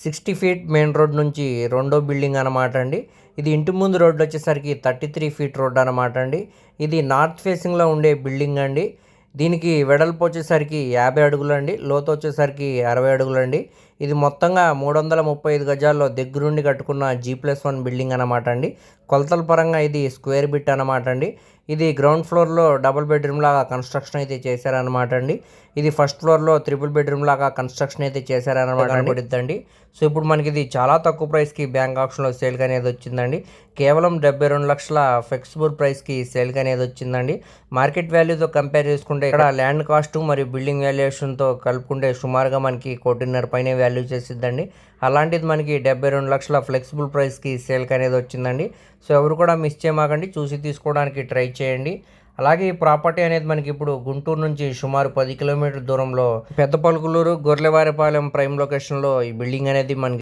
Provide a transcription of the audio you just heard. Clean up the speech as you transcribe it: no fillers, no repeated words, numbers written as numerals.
60 feet main road నుంచి రెండో building అనమాట అండి. ఇది ఇంటి ముందు రోడ్డు వచ్చేసరికి 33 ఫీట్ రోడ్ అనమాట అండి. ఇది నార్త్ ఫేసింగ్లో ఉండే బిల్డింగ్ అండి. దీనికి వెడల్పు వచ్చేసరికి 50 అడుగులు అండి, లోతు వచ్చేసరికి 60 అడుగులు అండి. ఇది మొత్తంగా 335 గజాల్లో దగ్గరుండి కట్టుకున్న G+1 బిల్డింగ్ అనమాట అండి. కొలతల పరంగా ఇది స్క్వేర్ బిట్ అనమాట అండి. ఇది గ్రౌండ్ ఫ్లోర్లో డబుల్ బెడ్రూమ్ లాగా కన్స్ట్రక్షన్ అయితే చేశారనమాట అండి. ఇది ఫస్ట్ ఫ్లోర్లో త్రిపుల్ బెడ్రూమ్ లాగా కన్స్ట్రక్షన్ అయితే చేశారనమాట అండి. సో ఇప్పుడు మనకి ఇది చాలా తక్కువ ప్రైస్కి బ్యాంక్ ఆప్షన్లో సేల్కి అనేది వచ్చిందండి. కేవలం 72 లక్షల ఫిక్స్డ్ ప్రైస్కి సేల్కి అనేది వచ్చిందండి. మార్కెట్ వాల్యూతో కంపేర్ చేసుకుంటే ఇక్కడ ల్యాండ్ కాస్ట్ మరియు బిల్డింగ్ వాల్యుయేషన్తో కలుపుకుంటే సుమారుగా మనకి 1.5 పైన వాల్యూ చేసిద్దండి. అలాంటిది మనకి 72 లక్షల ఫ్లెక్సిబుల్ ప్రైస్కి సేల్కి అనేది వచ్చిందండి. సో ఎవరు కూడా మిస్ చేయమాకండి, చూసి తీసుకోవడానికి ట్రై చేయండి. అలాగే ఈ ప్రాపర్టీ అనేది మనకి ఇప్పుడు గుంటూరు నుంచి సుమారు 10 కిలోమీటర్ దూరంలో పెద్ద పలుకులూరు గొర్రెవారిపాలెం ప్రైమ్ లొకేషన్లో ఈ బిల్డింగ్ అనేది మనకి